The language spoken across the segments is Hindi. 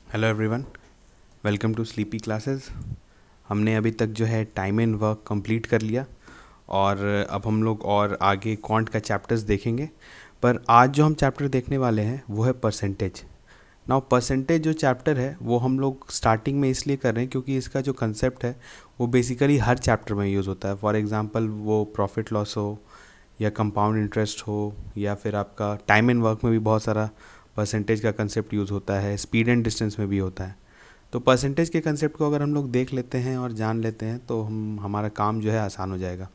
Hello everyone, welcome to Sleepy Classes. हमने अभी तक जो है टाइम एंड वर्क कंप्लीट कर लिया और अब हम लोग और आगे क्वांट का चैप्टर्स देखेंगे। पर आज जो हम चैप्टर देखने वाले हैं वो है परसेंटेज। नाउ परसेंटेज जो चैप्टर है वो हम लोग स्टार्टिंग में इसलिए कर रहे हैं क्योंकि इसका जो कंसेप्ट है वो बेसिकली हर चैप्टर में यूज़ होता है। फॉर एग्जांपल वो प्रॉफिट लॉस हो या कंपाउंड इंटरेस्ट हो या फिर आपका टाइम एंड वर्क में भी बहुत सारा परसेंटेज का कंसेप्ट यूज़ होता है, स्पीड एंड डिस्टेंस में भी होता है। तो परसेंटेज के कंसेप्ट को अगर हम लोग देख लेते हैं और जान लेते हैं तो हमारा काम जो है आसान हो जाएगा।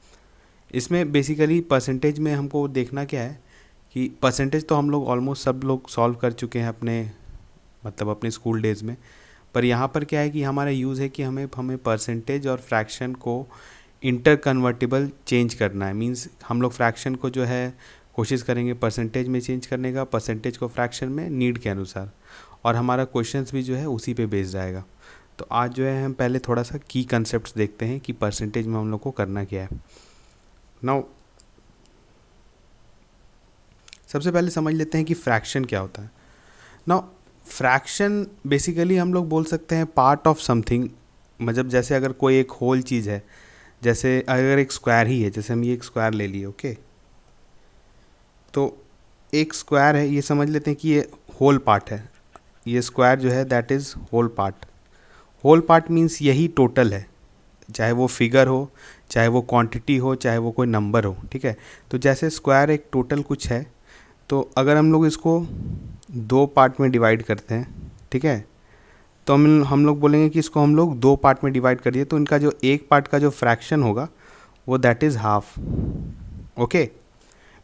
इसमें बेसिकली परसेंटेज में हमको देखना क्या है कि परसेंटेज तो हम लोग ऑलमोस्ट सब लोग सॉल्व कर चुके हैं अपने अपने स्कूल डेज़ में। पर यहाँ पर क्या है कि हमारा यूज़ है कि हमें हमें परसेंटेज और फ्रैक्शन को इंटर कन्वर्टिबल चेंज करना है। मींस हम लोग फ्रैक्शन को जो है कोशिश करेंगे परसेंटेज में चेंज करने का, परसेंटेज को फ्रैक्शन में नीड के अनुसार, और हमारा क्वेश्चंस भी जो है उसी पे बेस्ड रहेगा। तो आज जो है हम पहले थोड़ा सा की कंसेप्ट्स देखते हैं कि परसेंटेज में हम लोग को करना क्या है। नाउ सबसे पहले समझ लेते हैं कि फ्रैक्शन क्या होता है। नाउ फ्रैक्शन बेसिकली हम लोग बोल सकते हैं पार्ट ऑफ समथिंग। मतलब जैसे अगर कोई एक होल चीज़ है, जैसे अगर एक स्क्वायर ही है, जैसे हम ये एक स्क्वायर ले लिए, ओके, तो एक स्क्वायर है, ये समझ लेते हैं कि ये होल पार्ट है। ये स्क्वायर जो है that is whole part. Whole part means यही टोटल है, चाहे वो फिगर हो, चाहे वो क्वांटिटी हो, चाहे वो कोई नंबर हो, ठीक है। तो जैसे स्क्वायर एक टोटल कुछ है, तो अगर हम लोग इसको दो पार्ट में डिवाइड करते हैं, ठीक है, तो हम लोग बोलेंगे कि इसको हम लोग दो पार्ट में डिवाइड कर दिए, तो इनका जो एक पार्ट का जो फ्रैक्शन होगा वो that is half. Okay,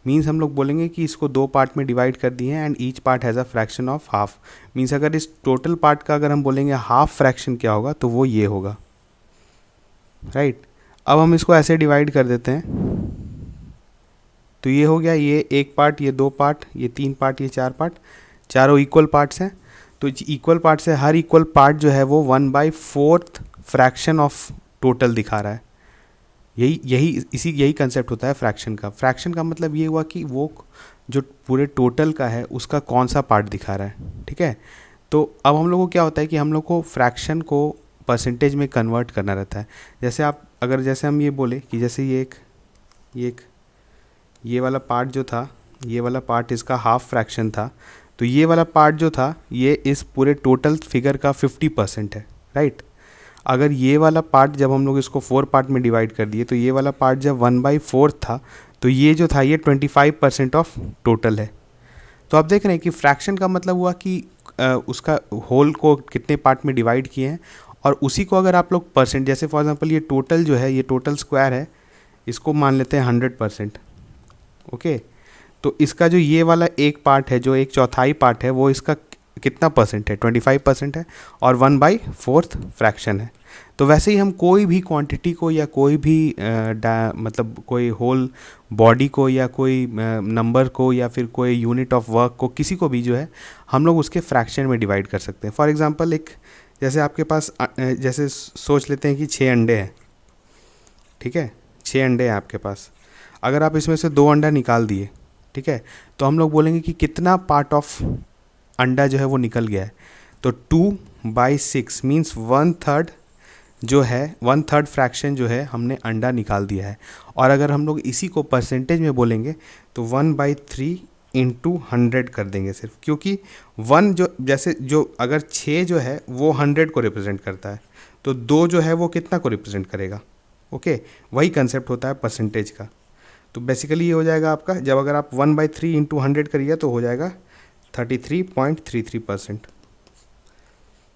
means हम लोग बोलेंगे कि इसको दो पार्ट में डिवाइड कर दिए हैं and each part has a fraction of half. Means अगर इस टोटल पार्ट का अगर हम बोलेंगे हाफ फ्रैक्शन क्या होगा तो वो ये होगा, राइट। अब हम इसको ऐसे डिवाइड कर देते हैं, तो ये हो गया, ये एक पार्ट, ये दो पार्ट, ये तीन पार्ट, ये चार पार्ट, चारों इक्वल पार्ट्स हैं। तो इक्वल पार्ट्स है, हर इक्वल पार्ट जो है वो 1/4 फ्रैक्शन ऑफ टोटल दिखा रहा है। यही कंसेप्ट होता है फ्रैक्शन का। फ्रैक्शन का मतलब ये हुआ कि वो जो पूरे टोटल का है उसका कौन सा पार्ट दिखा रहा है, ठीक है। तो अब हम लोग को क्या होता है कि हम लोग को फ्रैक्शन को परसेंटेज में कन्वर्ट करना रहता है। जैसे आप अगर जैसे हम ये बोले कि जैसे ये एक ये वाला पार्ट जो था, ये वाला पार्ट इसका हाफ फ्रैक्शन था, तो ये वाला पार्ट जो था ये इस पूरे टोटल फिगर का 50% है, राइट। अगर ये वाला पार्ट जब हम लोग इसको 4 पार्ट में डिवाइड कर दिए, तो ये वाला पार्ट जब 1/4 था, तो ये जो था ये 25% ऑफ टोटल है। तो आप देख रहे हैं कि फ्रैक्शन का मतलब हुआ कि उसका होल को कितने पार्ट में डिवाइड किए हैं, और उसी को अगर आप लोग परसेंट, जैसे फॉर एग्जांपल ये टोटल जो है, ये टोटल स्क्वायर है, इसको मान लेते हैं 100%। ओके, तो इसका जो ये वाला एक पार्ट है, जो एक चौथाई पार्ट है, वो इसका कितना परसेंट है, 25% है, और 1/4 फ्रैक्शन है। तो वैसे ही हम कोई भी क्वांटिटी को या कोई भी मतलब कोई होल बॉडी को या कोई नंबर को या फिर कोई यूनिट ऑफ वर्क को, किसी को भी जो है हम लोग उसके फ्रैक्शन में डिवाइड कर सकते हैं। फॉर एग्जांपल एक, जैसे आपके पास जैसे सोच लेते हैं कि 6 अंडे हैं, ठीक है, 6 अंडे हैं आपके पास। अगर आप इसमें से 2 अंडा निकाल दिए, ठीक है, तो हम लोग बोलेंगे कि कितना पार्ट ऑफ अंडा जो है वो निकल गया है। तो 2/6 मीन्स 1/3 जो है, 1/3 फ्रैक्शन जो है हमने अंडा निकाल दिया है। और अगर हम लोग इसी को परसेंटेज में बोलेंगे तो 1/3 इंटू 100 कर देंगे, सिर्फ क्योंकि 1 जो जैसे जो अगर 6 जो है वो 100 को रिप्रेजेंट करता है, तो 2 जो है वो कितना को रिप्रेजेंट करेगा। ओके, वही कंसेप्ट होता है परसेंटेज का। तो बेसिकली ये हो जाएगा आपका, जब अगर आप 1/3 इंटू 100 करिए तो हो जाएगा 33.33%।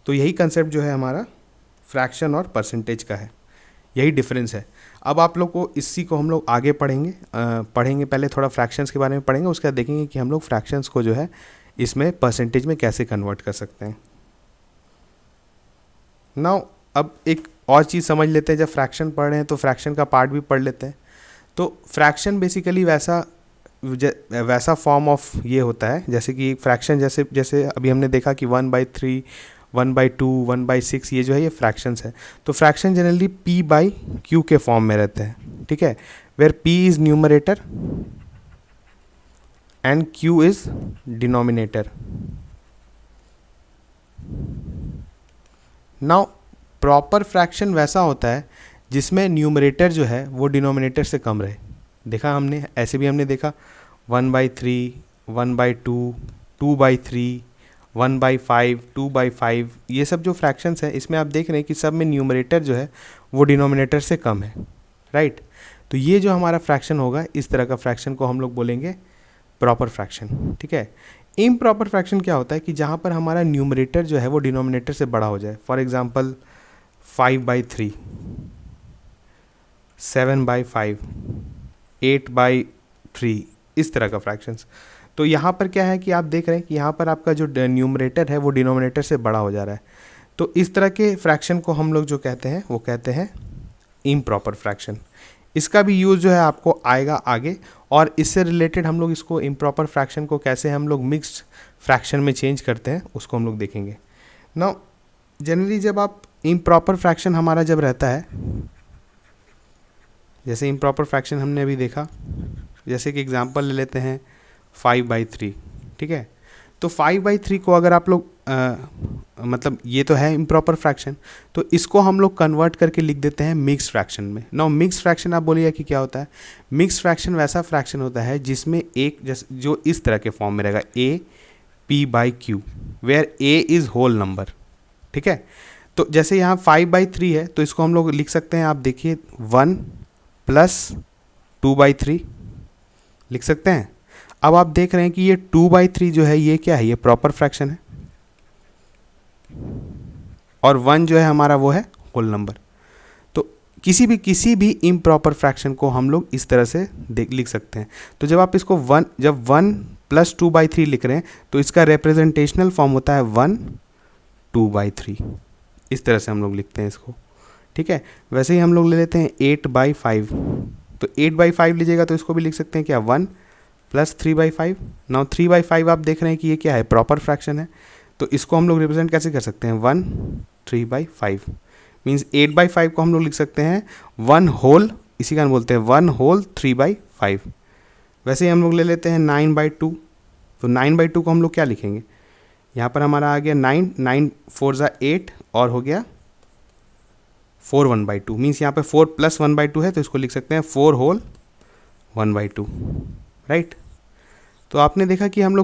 तो यही कंसेप्ट जो है हमारा फ्रैक्शन और परसेंटेज का है, यही डिफरेंस है। अब आप लोग को इसी को हम लोग आगे पढ़ेंगे पहले थोड़ा फ्रैक्शंस के बारे में पढ़ेंगे, उसके बाद देखेंगे कि हम लोग फ्रैक्शंस को जो है इसमें परसेंटेज में कैसे कन्वर्ट कर सकते हैं। नाउ अब एक और चीज़ समझ लेते हैं, जब फ्रैक्शन पढ़ रहे हैं तो फ्रैक्शन का पार्ट भी पढ़ लेते हैं। तो फ्रैक्शन बेसिकली वैसा फॉर्म ऑफ ये होता है, जैसे कि फ्रैक्शन जैसे जैसे अभी हमने देखा कि 1/3, 1/2, 1/6, ये जो है ये फ्रैक्शंस है। तो फ्रैक्शन जनरली p/q के फॉर्म में रहते हैं, ठीक है, where p is numerator and q is denominator. Now proper fraction वैसा होता है जिसमें न्यूमरेटर जो है वो डिनोमिनेटर से कम रहे। देखा हमने, ऐसे भी हमने देखा 1/3, 1/2, 2/3, 1/5, 2/5, ये सब जो फ्रैक्शंस हैं इसमें आप देख रहे हैं कि सब में न्यूमरेटर जो है वो डिनोमिनेटर से कम है, राइट। तो ये जो हमारा फ्रैक्शन होगा, इस तरह का फ्रैक्शन को हम लोग बोलेंगे प्रॉपर फ्रैक्शन, ठीक है। इम्प्रॉपर फ्रैक्शन क्या होता है कि जहाँ पर हमारा न्यूमरेटर जो है वो डिनोमिनेटर से बड़ा हो जाए। फॉर एग्जांपल 5/3, 7/5, 8/3, इस तरह का फ्रैक्शंस। तो यहाँ पर क्या है कि आप देख रहे हैं कि यहाँ पर आपका जो न्यूमरेटर है वो डिनोमिनेटर से बड़ा हो जा रहा है। तो इस तरह के फ्रैक्शन को हम लोग जो कहते हैं वो कहते हैं इम्प्रॉपर फ्रैक्शन। इसका भी यूज़ जो है आपको आएगा आगे, और इससे रिलेटेड हम लोग इसको इम्प्रॉपर फ्रैक्शन को कैसे हम लोग मिक्स्ड फ्रैक्शन में चेंज करते हैं उसको हम लोग देखेंगे। नाउ जनरली जब आप इम्प्रॉपर फ्रैक्शन हमारा जब रहता है, जैसे इम्प्रॉपर फ्रैक्शन हमने अभी देखा, जैसे कि एग्जांपल ले लेते हैं 5/3, ठीक है। तो 5/3 को अगर आप लोग मतलब ये तो है इम्प्रॉपर फ्रैक्शन, तो इसको हम लोग कन्वर्ट करके लिख देते हैं मिक्स फ्रैक्शन में। नाउ मिक्स फ्रैक्शन आप बोलिए कि क्या होता है। मिक्स फ्रैक्शन वैसा फ्रैक्शन होता है जिसमें एक जो इस तरह के फॉर्म में रहेगा AP/Q, where A is whole number, ठीक है। तो जैसे यहाँ 5/3 है तो इसको हम लोग लिख सकते हैं, आप देखिए 1 + 2/3 लिख सकते हैं। अब आप देख रहे हैं कि ये 2/3 जो है ये क्या है, ये प्रॉपर फ्रैक्शन है, और 1 जो है हमारा वो है होल नंबर। तो किसी भी इम्प्रॉपर फ्रैक्शन को हम लोग इस तरह से लिख सकते हैं। तो जब आप इसको 1 + 2/3 लिख रहे हैं तो इसका रिप्रेजेंटेशनल फॉर्म होता है 1 2/3, इस तरह से हम लोग लिखते हैं इसको, ठीक है। वैसे ही हम लोग ले लेते हैं 8/5, तो 8/5 लीजिएगा तो इसको भी लिख सकते हैं क्या, 1 + 3/5। नाउ 3/5 आप देख रहे हैं कि ये क्या है, प्रॉपर फ्रैक्शन है। तो इसको हम लोग रिप्रेजेंट कैसे कर सकते हैं, 1 3/5 मीन्स 8/5 को हम लोग लिख सकते हैं 1 होल, इसी का बोलते हैं 1 होल 3/5। वैसे ही हम लोग ले लेते हैं 9/2, तो 9/2 को हम लोग क्या लिखेंगे, यहाँ पर हमारा आ गया 9, 9 4 ज़ा 8, और हो गया 4 1/2 मीन्स यहाँ पे 4 + 1/2 है, तो इसको लिख सकते हैं 4 होल 1/2, राइट। तो आपने देखा कि हम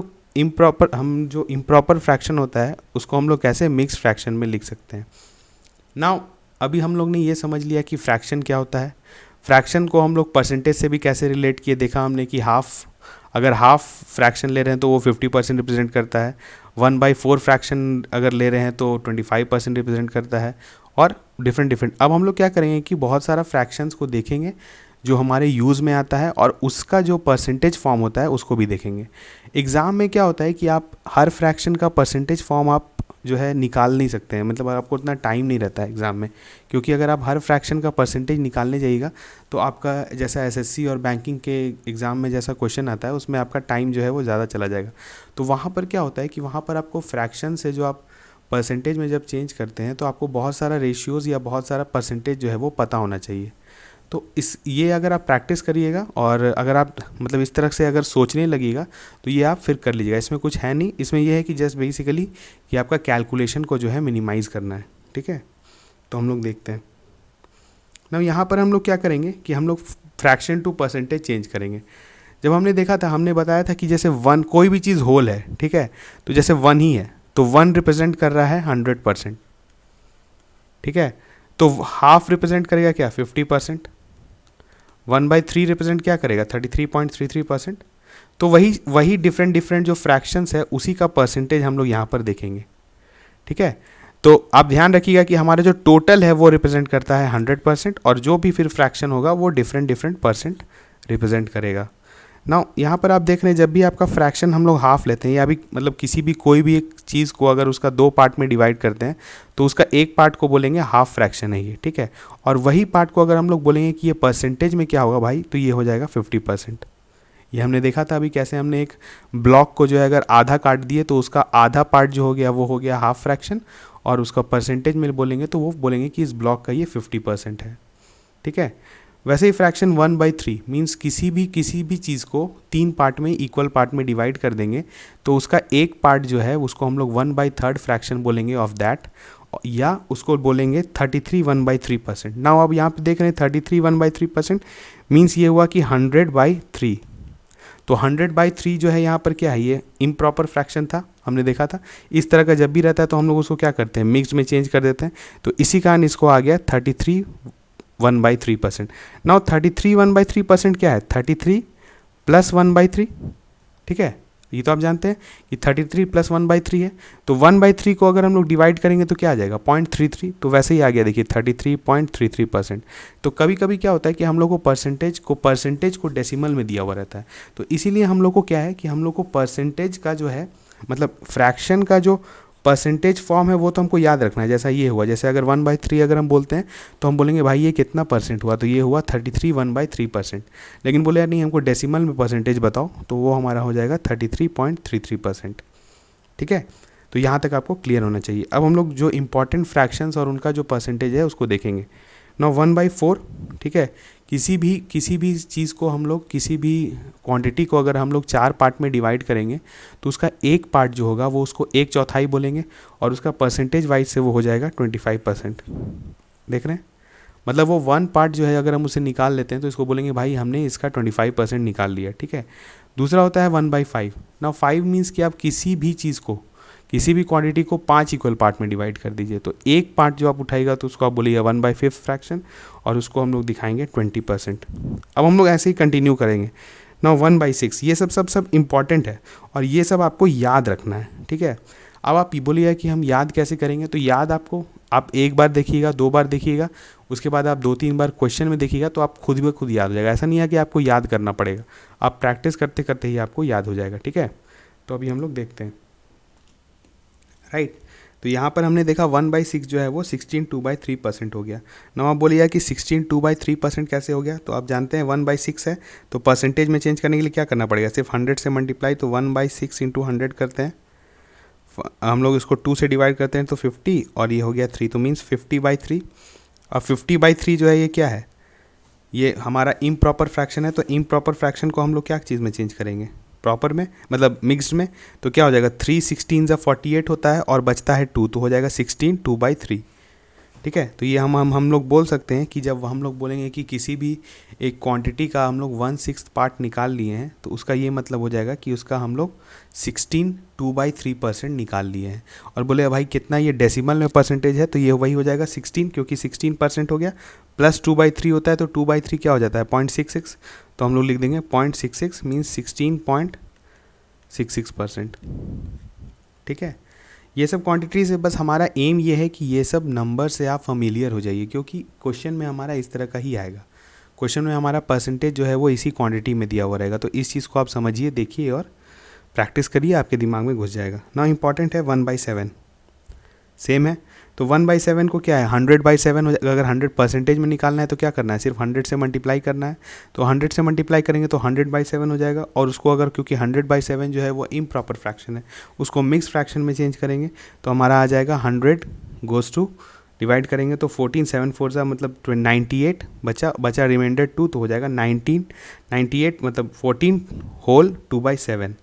जो इम्प्रॉपर फ्रैक्शन होता है उसको हम लोग कैसे मिक्स फ्रैक्शन में लिख सकते हैं। नाउ अभी हम लोग ने ये समझ लिया कि फ्रैक्शन क्या होता है। फ्रैक्शन को हम लोग परसेंटेज से भी कैसे रिलेट किए, देखा हमने कि अगर हाफ फ्रैक्शन ले रहे हैं तो वो 50% रिप्रेजेंट करता है, 1/4 फ्रैक्शन अगर ले रहे हैं तो 25% रिप्रेजेंट करता है, और डिफरेंट। अब हम लोग क्या करेंगे कि बहुत सारा फ्रैक्शंस को देखेंगे जो हमारे यूज़ में आता है, और उसका जो परसेंटेज फॉर्म होता है उसको भी देखेंगे। एग्ज़ाम में क्या होता है कि आप हर फ्रैक्शन का परसेंटेज फॉर्म आप जो है निकाल नहीं सकते हैं, मतलब आपको उतना टाइम नहीं रहता है एग्ज़ाम में, क्योंकि अगर आप हर फ्रैक्शन का परसेंटेज निकालने जाइएगा तो आपका जैसा एसएससी और बैंकिंग के एग्ज़ाम में जैसा क्वेश्चन आता है उसमें आपका टाइम जो है वो ज़्यादा चला जाएगा। तो वहाँ पर क्या होता है कि वहाँ पर आपको फ्रैक्शन से जो आप परसेंटेज में जब चेंज करते हैं तो आपको बहुत सारा रेशियोज़ या बहुत सारा परसेंटेज जो है वो पता होना चाहिए। तो ये अगर आप प्रैक्टिस करिएगा, और अगर आप मतलब इस तरह से अगर सोचने लगिएगा तो ये आप फिर कर लीजिएगा। इसमें कुछ है नहीं, इसमें ये है कि जस्ट बेसिकली कि आपका कैलकुलेशन को जो है मिनिमाइज़ करना है, ठीक है। तो हम लोग देखते हैं ना, यहाँ पर हम लोग क्या करेंगे कि हम लोग फ्रैक्शन टू परसेंटेज चेंज करेंगे। जब हमने देखा था, हमने बताया था कि जैसे 1 कोई भी चीज़ होल है, ठीक है, तो जैसे 1 ही है तो 1 रिप्रेजेंट कर रहा है 100%, ठीक है। तो हाफ रिप्रेजेंट करेगा क्या, 50%। 1/3 रिप्रेजेंट क्या करेगा, 33.33%। तो वही डिफरेंट जो फ्रैक्शंस है उसी का परसेंटेज हम लोग यहाँ पर देखेंगे, ठीक है। तो आप ध्यान रखिएगा कि हमारा जो टोटल है वो रिप्रेजेंट करता है 100%, और जो भी फिर फ्रैक्शन होगा वो डिफरेंट परसेंट रिप्रेजेंट करेगा। नाउ यहाँ पर आप देख रहे हैं जब भी आपका फ्रैक्शन हम लोग हाफ लेते हैं, या भी मतलब कोई भी एक चीज़ को अगर उसका 2 पार्ट में डिवाइड करते हैं तो उसका एक पार्ट को बोलेंगे हाफ फ्रैक्शन है ये, ठीक है। और वही पार्ट को अगर हम लोग बोलेंगे कि ये परसेंटेज में क्या होगा भाई, तो ये हो जाएगा 50%। ये हमने देखा था अभी कैसे हमने एक ब्लॉक को जो है अगर आधा काट दिए तो उसका आधा पार्ट जो हो गया वो हो गया हाफ फ्रैक्शन, और उसका परसेंटेज में बोलेंगे तो वो बोलेंगे कि इस ब्लॉक का ये 50% है, ठीक है। वैसे ही फ्रैक्शन 1/3 मीन्स किसी भी चीज़ को 3 पार्ट में इक्वल पार्ट में डिवाइड कर देंगे तो उसका एक पार्ट जो है उसको हम लोग 1/3 फ्रैक्शन बोलेंगे ऑफ दैट, या उसको बोलेंगे 33 1/3%। नाउ अब यहाँ पे देख रहे हैं 33 1/3% मीन्स ये हुआ कि 100/3। तो 100/3 जो है यहाँ पर क्या है, ये इम्प्रॉपर फ्रैक्शन था, हमने देखा था। इस तरह का जब भी रहता है तो हम लोग उसको क्या करते हैं, मिक्स्ड में चेंज कर देते हैं। तो इसी कारण इसको आ गया 33 1/3%। नाउ 33 1/3% क्या है, 33 + 1/3, ठीक है। ये तो आप जानते हैं कि 33 + 1/3 है। तो 1/3 को अगर हम लोग डिवाइड करेंगे तो क्या आ जाएगा, 0.33। तो वैसे ही आ गया, देखिए 33.33%। तो कभी कभी क्या होता है कि हम लोग को परसेंटेज को डेसिमल में दिया हुआ रहता है। तो इसीलिए हम लोग को क्या है कि हम लोग को परसेंटेज का जो है, मतलब फ्रैक्शन का जो परसेंटेज फॉर्म है वो तो हमको याद रखना है। जैसा ये हुआ, जैसे अगर 1/3 अगर हम बोलते हैं तो हम बोलेंगे भाई ये कितना परसेंट हुआ, तो ये हुआ 33 1/3%। लेकिन बोले यार नहीं, हमको डेसिमल में परसेंटेज बताओ, तो वो हमारा हो जाएगा 33.33%, ठीक है। तो यहाँ तक आपको क्लियर होना चाहिए। अब हम लोग जो इंपॉर्टेंट फ्रैक्शंस और उनका जो परसेंटेज है उसको देखेंगे। नाउ 1/4, ठीक है। किसी भी चीज़ को हम लोग, किसी भी क्वांटिटी को अगर हम लोग 4 पार्ट में डिवाइड करेंगे तो उसका एक पार्ट जो होगा वो उसको 1/4 बोलेंगे, और उसका परसेंटेज वाइज से वो हो जाएगा 25%। देख रहे हैं, मतलब वो 1 पार्ट जो है अगर हम उसे निकाल लेते हैं तो इसको बोलेंगे भाई हमने इसका 25% निकाल लिया, ठीक है। दूसरा होता है 1/5। नाउ 5 मीन्स कि आप किसी भी चीज़ को, किसी भी क्वांटिटी को 5 इक्वल पार्ट में डिवाइड कर दीजिए। तो एक पार्ट जो आप उठाएगा तो उसको आप बोलिए 1/5 फ्रैक्शन, और उसको हम लोग दिखाएंगे 20%। अब हम लोग ऐसे ही कंटिन्यू करेंगे। नाउ 1/6, ये सब इंपॉर्टेंट है और ये सब आपको याद रखना है, ठीक है। अब आप बोलिए कि हम याद कैसे करेंगे, तो याद आपको, आप एक बार देखिएगा, 2 बार देखिएगा, उसके बाद आप 2-3 बार क्वेश्चन में देखिएगा तो आप खुद ब खुद याद हो जाएगा। ऐसा नहीं है कि आपको याद करना पड़ेगा, आप प्रैक्टिस करते करते ही आपको याद हो जाएगा, ठीक है। तो अभी हम लोग देखते हैं, राइट। तो यहाँ पर हमने देखा 1/6 जो है वो 16 2/3% हो गया। ना आप बोलिए कि 16 2/3% कैसे हो गया, तो आप जानते हैं 1/6 है, तो परसेंटेज में चेंज करने के लिए क्या करना पड़ेगा, सिर्फ 100 से मल्टीप्लाई। तो 1/6 × 100 करते हैं, हम लोग इसको 2 से डिवाइड करते हैं तो 50, और ये हो गया 3, तो मीन्स 50/3। और 50/3 जो है ये क्या है, ये हमारा इम्प्रॉपर फ्रैक्शन है। तो इम्प्रॉपर फ्रैक्शन को हम लोग क्या चीज़ में चेंज करेंगे, प्रॉपर में, मतलब मिक्स्ड में। तो क्या हो जाएगा, 3 16 48 होता है और बचता है 2, तो हो जाएगा 16 2/3, ठीक है। तो ये हम लोग बोल सकते हैं कि जब हम लोग बोलेंगे कि किसी भी एक क्वांटिटी का हम लोग 1/6 पार्ट निकाल लिए हैं, तो उसका ये मतलब हो जाएगा कि उसका हम लोग 16 2/3% निकाल लिए हैं। और बोले भाई कितना ये डेसिमल में परसेंटेज है, तो ये वही हो जाएगा 16, क्योंकि 16% हो गया, प्लस 2/3 होता है, तो 2/3 क्या हो जाता है, 0.66। तो हम लोग लिख देंगे 0.66 मीन्स 16.66%, ठीक है। ये सब क्वांटिटी से बस हमारा एम ये है कि ये सब नंबर से आप फैमिलियर हो जाइए, क्योंकि क्वेश्चन में हमारा इस तरह का ही आएगा। क्वेश्चन में हमारा परसेंटेज जो है वो इसी क्वांटिटी में दिया हुआ रहेगा। तो इस चीज़ को आप समझिए, देखिए और प्रैक्टिस करिए, आपके दिमाग में घुस जाएगा। नाउ इंपॉर्टेंट है 1/7, सेम है। तो 1/7 को क्या है, 100/7 अगर 100 परसेंटेज में निकालना है तो क्या करना है, सिर्फ 100 से मल्टीप्लाई करना है। तो 100 से मल्टीप्लाई करेंगे तो 100/7 हो जाएगा। और उसको अगर, क्योंकि 100/7 जो है वो इम्प्रॉपर फ्रैक्शन है, उसको मिक्स फ्रैक्शन में चेंज करेंगे तो हमारा आ जाएगा 100 गोज़ टू, डिवाइड करेंगे तो 14 7 4 सा मतलब 98, बचा रिमाइंडर 2, तो हो जाएगा 98 मतलब 14 होल 2/7।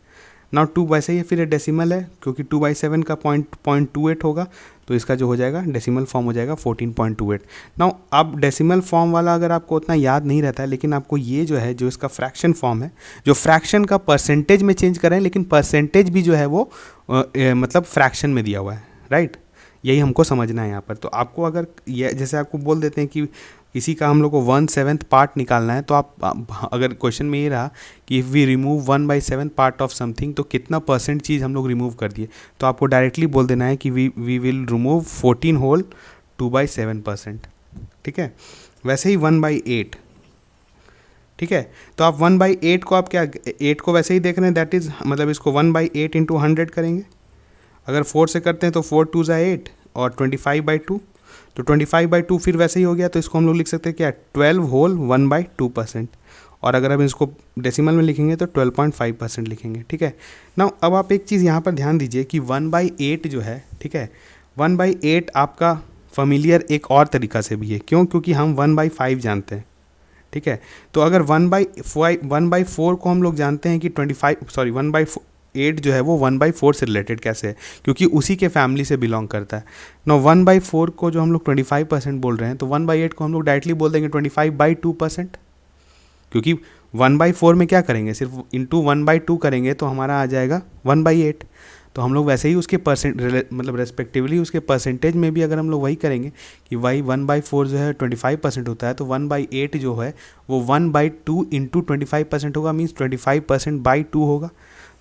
नाउ 2 वैसे ही फिर डेसिमल है, क्योंकि 2/7 का 0.28 होगा, तो इसका जो हो जाएगा डेसिमल फॉर्म हो जाएगा 14.28। नाउ अब डेसिमल फॉर्म वाला अगर आपको उतना याद नहीं रहता है, लेकिन आपको ये जो है, जो इसका फ्रैक्शन फॉर्म है, जो फ्रैक्शन का परसेंटेज में चेंज करें, लेकिन परसेंटेज भी जो है वो मतलब फ्रैक्शन में दिया हुआ है, राइट। यही हमको समझना है यहाँ पर। तो आपको अगर ये, जैसे आपको बोल देते हैं कि किसी का हम लोग को 1/7 पार्ट निकालना है, तो आप अगर क्वेश्चन में ये रहा कि if we remove 1/7 part of something, तो कितना परसेंट चीज़ हम लोग रिमूव कर दिए, तो आपको डायरेक्टली बोल देना है कि वी विल रिमूव 14 होल 2/7%, ठीक है। वैसे ही 1/8, ठीक है। तो आप 1/8 को आप क्या, 8 को वैसे ही देख रहे हैं, दैट इज़ मतलब इसको 1/8 × 100 करेंगे। अगर 4 से करते हैं तो 4 2 ज़ा 8 और 25/2, तो 25/2 फिर वैसे ही हो गया। तो इसको हम लोग लिख सकते हैं क्या, 12 होल 1/2%। और अगर हम इसको डेसिमल में लिखेंगे तो 12.5% लिखेंगे, ठीक है। नाउ अब आप एक चीज़ यहाँ पर ध्यान दीजिए कि 1/8 जो है, ठीक है, 1/8 आपका फैमिलियर एक और तरीका से भी है। क्यों, क्योंकि हम 1/5 जानते हैं, ठीक है। तो अगर 1/4 को हम लोग जानते हैं कि 1/4 8 जो है वो 1/4 से रिलेटेड कैसे है, क्योंकि उसी के फैमिली से बिलोंग करता है। नो 1/4 को जो हम लोग 25% बोल रहे हैं, तो 1/8 को हम लोग डायरेक्टली बोल देंगे 25/2%, क्योंकि 1/4 में क्या करेंगे, सिर्फ इंटू 1/2 करेंगे तो हमारा आ जाएगा 1/8। तो हम लोग वैसे ही उसके मतलब रेस्पेक्टिवली उसके परसेंटेज में भी अगर हम लोग वही करेंगे कि वाई 1/4 जो है 25% होता है, तो 1/8 जो है वो 1/2 इंटू 25% होगा, मीन्स 25%/2 होगा।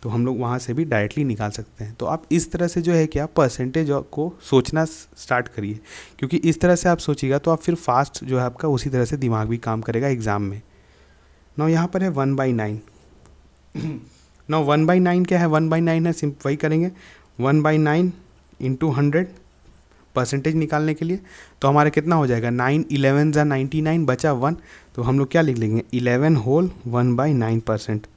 तो हम लोग वहाँ से भी डायरेक्टली निकाल सकते हैं। तो आप इस तरह से जो है क्या परसेंटेज को सोचना स्टार्ट करिए, क्योंकि इस तरह से आप सोचिएगा तो आप फिर फास्ट जो है आपका उसी तरह से दिमाग भी काम करेगा एग्ज़ाम में। ना यहाँ पर है 1/9। ना 1/9 क्या है, 1/9 है, सिंप वही करेंगे 1/9 इंटू 100 परसेंटेज निकालने के लिए। तो हमारा कितना हो जाएगा, 9 11 ज़ा 99 बचा 1, तो हम लोग क्या लिख लेंगे 11 होल 1/9%।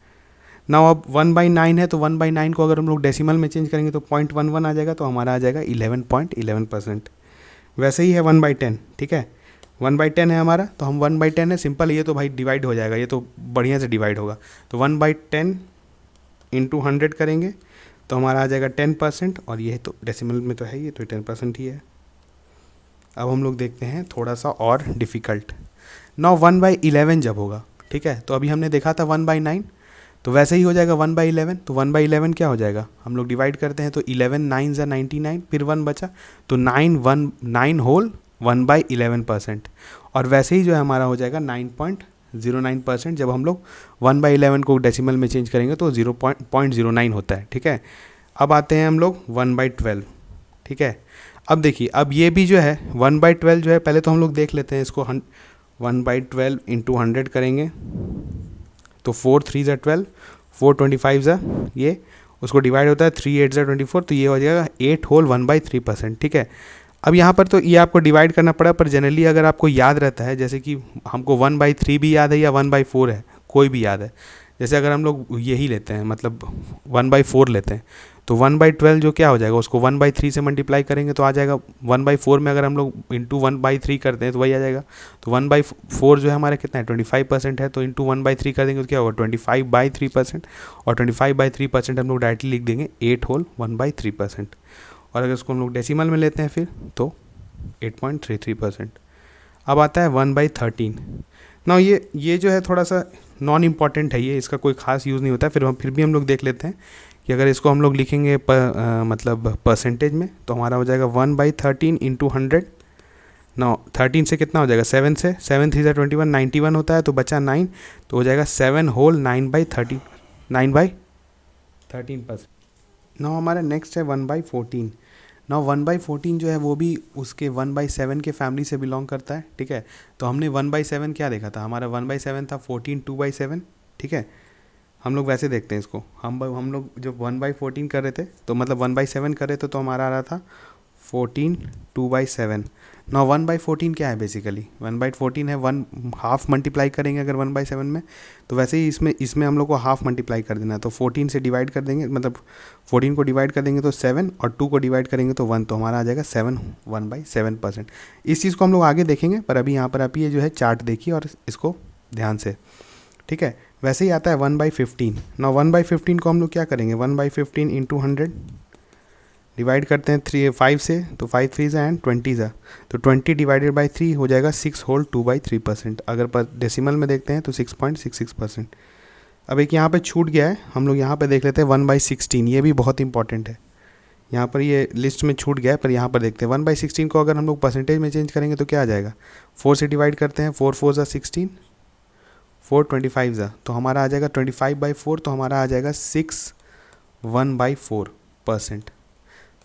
ना अब 1/9 है तो 1/9 को अगर हम लोग डेसिमल में चेंज करेंगे तो 0.11 आ जाएगा, तो हमारा आ जाएगा 11.11%। वैसे ही है 1/10, ठीक है 1/10 है हमारा, तो हम 1/10 है सिंपल, ये तो भाई डिवाइड हो जाएगा, ये तो बढ़िया से डिवाइड होगा। तो 1/10 इंटू 100 करेंगे तो हमारा आ जाएगा 10%, और ये तो डेसिमल में तो है, ये तो 10% ही है। अब हम लोग देखते हैं थोड़ा सा और डिफ़िकल्ट। नौ 1/11 जब होगा, ठीक है, तो अभी हमने देखा था 1/9, तो वैसे ही हो जाएगा 1/11। तो 1/11 क्या हो जाएगा, हम लोग डिवाइड करते हैं तो 11 9 ज़ा 99, फिर 1 बचा, तो 9 होल 1/11%। और वैसे ही जो है हमारा हो जाएगा 9.09% जब हम लोग 1/11 को डेसिमल में चेंज करेंगे तो 0.09 होता है, ठीक है। अब आते हैं हम लोग 1/12, ठीक है। अब देखिए, अब ये भी जो है 1/12 जो है, पहले तो हम लोग देख लेते हैं इसको, 1/12 इंटू 100 करेंगे तो 4 3 ज़ा 12, 4 25 ज़ा ये, उसको डिवाइड होता है 3 8 ज़ा 24, तो ये हो जाएगा 8 होल 1/3%, ठीक है। अब यहाँ पर तो ये आपको डिवाइड करना पड़ा, पर जनरली अगर आपको याद रहता है, जैसे कि हमको 1/3 भी याद है या 1/4 है, कोई भी याद है, जैसे अगर हम लोग यही लेते हैं, मतलब 1/4 लेते हैं, तो 1/12 जो क्या हो जाएगा, उसको 1/3 से मल्टीप्लाई करेंगे तो आ जाएगा 1/4 में अगर हम लोग इंटू 1/3 करते हैं तो वही आ जाएगा। तो 1/4 जो है हमारा कितना है 25% है, तो इंटू 1/3 कर देंगे तो क्या होगा 25/3%, और 25/3% हम लोग डायरेक्टली लिख देंगे 8 होल 1/3%। और अगर इसको हम लोग डेसिमल में लेते हैं फिर तो 8.33%। अब आता है 1/13। ना ये जो है थोड़ा सा नॉन इम्पॉर्टेंट है, ये इसका कोई खास यूज़ नहीं होता है, फिर भी हम लोग देख लेते हैं कि अगर इसको हम लोग लिखेंगे मतलब परसेंटेज में, तो हमारा हो जाएगा 1/13 इंटू 100। ना 13 से कितना हो जाएगा, 7 से, 7 3 21 91 होता है, तो बचा 9, तो हो जाएगा 7 होल 9/13, 9/13%। ना हमारा नेक्स्ट है 1/14। ना 1/14 जो है वो भी उसके 1/7 के फैमिली से बिलोंग करता है, ठीक है। तो हमने 1/7 क्या देखा था, हमारा 1/7 था 14 2/7, ठीक है। हम लोग वैसे देखते हैं इसको, हम लोग जब 1/14 कर रहे थे, तो मतलब 1/7 कर रहे थे, तो हमारा आ रहा था 14 2/7। ना 1/14 क्या है, बेसिकली 1/14 है 1/2 मल्टीप्लाई करेंगे अगर 1/7 में, तो वैसे ही इसमें हम लोग को हाफ मल्टीप्लाई कर देना है, तो 14 से डिवाइड कर देंगे, मतलब 14 को डिवाइड कर देंगे तो 7, और 2 को डिवाइड करेंगे तो 1, तो हमारा आ जाएगा 7 1/7%। इस चीज़ को हम लोग आगे देखेंगे, पर अभी यहाँ पर आप ये जो है चार्ट देखिए और इसको ध्यान से, ठीक है। वैसे ही आता है 1/15। ना 1/15 को हम लोग क्या करेंगे, 1/15 इंटू 100 डिवाइड करते हैं 5 से, तो 5 3 ज़ा एंड 20 ज़ा, तो 20 डिवाइडेड बाई 3 हो जाएगा 6 होल 2/3%। अगर पर डेसिमल में देखते हैं तो 6.66%। अब एक यहाँ पे छूट गया है, हम लोग यहाँ पे देख लेते हैं 1/16, ये भी बहुत इंपॉर्टेंट है। यहाँ पर ये लिस्ट में छूट गया है, पर यहाँ पर देखते हैं 1/16 को अगर हम लोग परसेंटेज में चेंज करेंगे तो क्या आ जाएगा, 4 से डिवाइड करते हैं, 4 4 ज़ा 16, 4 25 ज़ा, तो हमारा आ जाएगा 25/4, तो हमारा आ जाएगा 6 1/4%।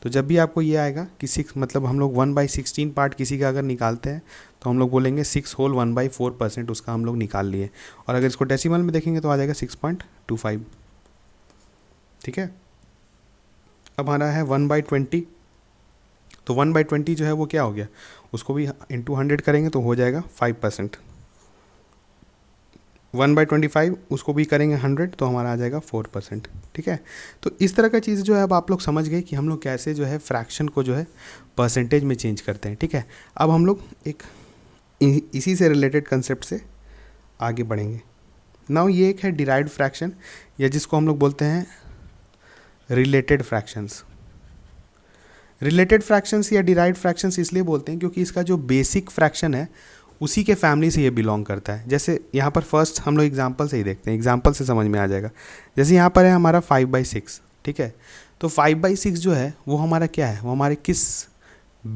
तो जब भी आपको ये आएगा कि 6, मतलब हम लोग 1/16 पार्ट किसी का अगर निकालते हैं तो हम लोग बोलेंगे 6 होल 1/4% उसका हम लोग निकाल लिए, और अगर इसको डेसिमल में देखेंगे तो आ जाएगा 6.25, ठीक है। अब हमारा है 1/20। तो 1/20 जो है वो क्या हो गया, उसको भी इंटू 100 करेंगे तो हो जाएगा 5%। 1/25 उसको भी करेंगे 100 तो हमारा आ जाएगा 4%, ठीक है। तो इस तरह का चीज़ जो है अब आप लोग समझ गए कि हम लोग कैसे जो है फ्रैक्शन को जो है परसेंटेज में चेंज करते हैं, ठीक है। अब हम लोग एक इसी से रिलेटेड कंसेप्ट से आगे बढ़ेंगे। नाउ ये एक है डिराइव्ड फ्रैक्शन, या जिसको हम लोग बोलते हैं रिलेटेड फ्रैक्शंस। रिलेटेड फ्रैक्शंस या डिराइव्ड फ्रैक्शंस इसलिए बोलते हैं क्योंकि इसका जो बेसिक फ्रैक्शन है उसी के फैमिली से ये बिलोंग करता है। जैसे यहाँ पर फर्स्ट हम लोग एग्जांपल से ही देखते हैं, एग्जांपल से समझ में आ जाएगा। जैसे यहाँ पर है हमारा 5/6, ठीक है। तो 5/6 जो है वो हमारा क्या है, वो हमारे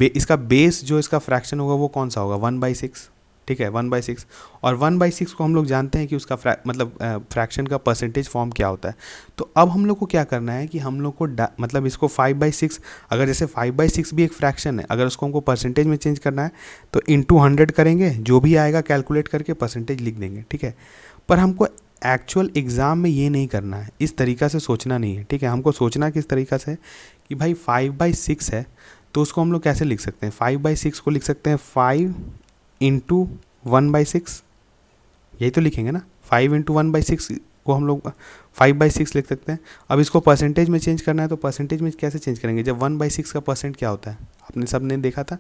इसका बेस जो इसका फ्रैक्शन होगा वो कौन सा होगा, 1/6, ठीक है, 1/6। और 1/6 को हम लोग जानते हैं कि उसका फ्रैक्शन का परसेंटेज फॉर्म क्या होता है। तो अब हम लोग को क्या करना है कि हम लोग को मतलब इसको 5/6, अगर जैसे 5/6 भी एक फ्रैक्शन है, अगर उसको हमको परसेंटेज में चेंज करना है तो इंटू 100 करेंगे, जो भी आएगा कैलकुलेट करके परसेंटेज लिख देंगे, ठीक है। पर हमको एक्चुअल एग्ज़ाम में ये नहीं करना है, इस तरीक़ा से सोचना नहीं है, ठीक है। हमको सोचना किस तरीक़ा से कि भाई 5/6 है तो उसको हम लोग कैसे लिख सकते हैं, 5/6 को लिख सकते हैं 5 इंटू 1/6, यही तो लिखेंगे ना। 5 इंटू 1/6 को हम लोग 5/6 लिख सकते हैं। अब इसको परसेंटेज में चेंज करना है तो परसेंटेज में कैसे चेंज करेंगे, जब 1/6 का परसेंट क्या होता है आपने सब ने देखा था,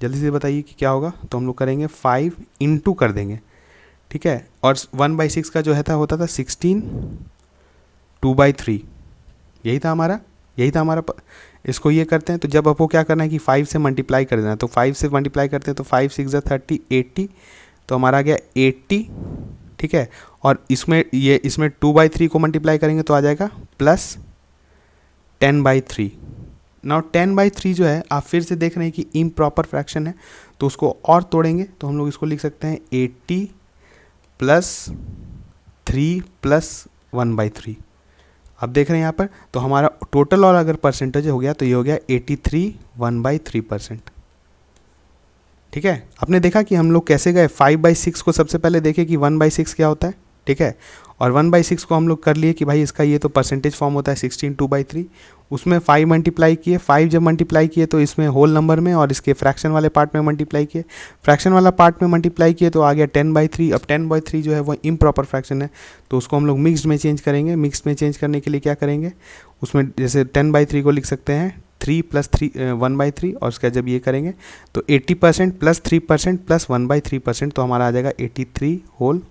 जल्दी से बताइए कि क्या होगा। तो हम लोग करेंगे 5 इंटू कर देंगे, ठीक है। और 1/6 का जो है था होता था 16 2/3, यही था हमारा इसको ये करते हैं। तो जब आपको क्या करना है कि 5 से मल्टीप्लाई कर देना है, तो 5 से मल्टीप्लाई करते हैं तो 5 6 30 80, तो हमारा आ गया 80, ठीक है। और इसमें 2/3 को मल्टीप्लाई करेंगे तो आ जाएगा प्लस 10/3। नाउ 10/3 जो है आप फिर से देख रहे हैं कि इम्प्रॉपर फ्रैक्शन है, तो उसको और तोड़ेंगे तो हम लोग इसको लिख सकते हैं 80 + 3 + 1/3। अब देख रहे हैं यहाँ पर, तो हमारा टोटल और अगर परसेंटेज हो गया तो ये हो गया 83 1/3%, ठीक है। आपने देखा कि हम लोग कैसे गए, 5/6 को सबसे पहले देखे कि 1/6 क्या होता है, ठीक है। और 1/6 को हम लोग कर लिए कि भाई इसका ये तो परसेंटेज फॉर्म होता है 16 2/3, उसमें 5 मल्टीप्लाई किए, 5 जब मल्टीप्लाई किए तो इसमें होल नंबर में और इसके फ्रैक्शन वाले पार्ट में मल्टीप्लाई किए, फ्रैक्शन वाला पार्ट में मल्टीप्लाई किए तो आ गया 10/3। अब 10/3 जो है वो इम्प्रॉपर फ्रैक्शन है, तो उसको हम लोग मिक्स्ड में चेंज करेंगे। मिक्स्ड में चेंज करने के लिए क्या करेंगे, उसमें जैसे 10/3 को लिख सकते हैं 3 + 1/3, और उसका जब ये करेंगे तो 80% + 3% + 1/3%, तो हमारा आ जाएगा 83 होल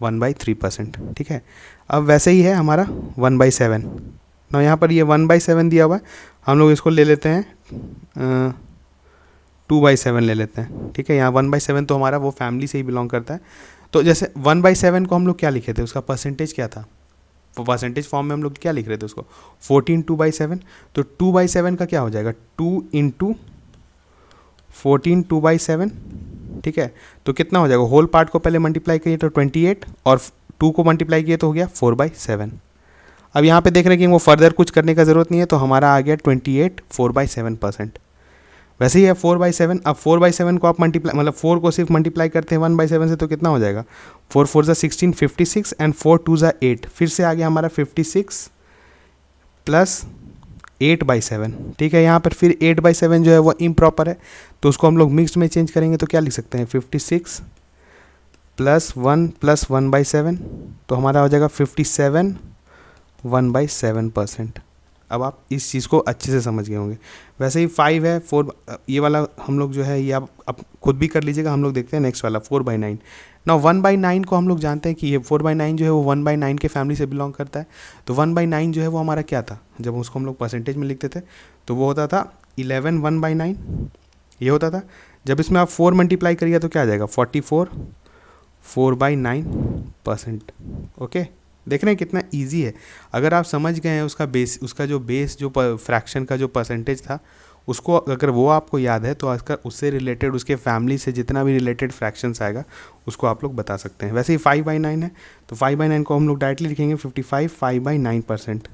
1/3%, ठीक है। अब वैसे ही है हमारा 1/7 ना, यहाँ पर ये 1/7 दिया हुआ है, हम लोग इसको ले लेते हैं 2/7 ले लेते हैं, ठीक है। यहाँ 1/7 तो हमारा वो फैमिली से ही बिलोंग करता है। तो जैसे 1/7 को हम लोग क्या लिखे थे, उसका परसेंटेज क्या था, वो परसेंटेज फॉर्म में हम लोग क्या लिख रहे थे उसको 14 2/7। तो 2/7 का क्या हो जाएगा 2 इंटू 14 2/7, ठीक है। तो कितना हो जाएगा, होल पार्ट को पहले मल्टीप्लाई करिए तो 28, और 2 को मल्टीप्लाई किए तो हो गया 4/7। अब यहाँ पे देख रहे हैं कि वो फर्दर कुछ करने का ज़रूरत नहीं है, तो हमारा आ गया 28 4/7%। वैसे ही है 4/7। अब 4/7 को आप मल्टीप्लाई, मतलब 4 को सिर्फ मल्टीप्लाई करते हैं 1/7 से तो कितना हो जाएगा, 4 4 ज़ा 16 56 एंड 4 2 ज़ा 8, फिर से आ गया हमारा 56 + 8/7, ठीक है। यहाँ पर फिर 8/7 जो है वो इम्प्रॉपर है, तो उसको हम लोग मिक्स्ड में चेंज करेंगे तो क्या लिख सकते हैं 56 + 1 + 1/7, तो हमारा हो जाएगा 57 1/7%। अब आप इस चीज़ को अच्छे से समझ गए होंगे। वैसे ही 5 है 4, ये वाला हम लोग जो है ये आप खुद भी कर लीजिएगा। हम लोग देखते हैं नेक्स्ट वाला 4/9। ना 1/9 को हम लोग जानते हैं कि ये 4/9 जो है वो 1/9 के फैमिली से बिलोंग करता है। तो 1/9 जो है वो हमारा क्या था, जब उसको हम लोग परसेंटेज में लिखते थे तो वो होता था 11 1/9, ये होता था। जब इसमें आप 4 मल्टीप्लाई करिए तो क्या आ जाएगा 44 4/9%, ओके। देख रहे हैं कितना इजी है। अगर आप समझ गए हैं उसका जो बेस जो फ्रैक्शन का जो परसेंटेज था, उसको अगर वो आपको याद है तो उससे रिलेटेड उसके फैमिली से जितना भी रिलेटेड फ्रैक्शंस आएगा उसको आप लोग बता सकते हैं। वैसे ही 5/9 है, तो 5/9 को हम लोग डायरेक्टली लिखेंगे 55 5/9%,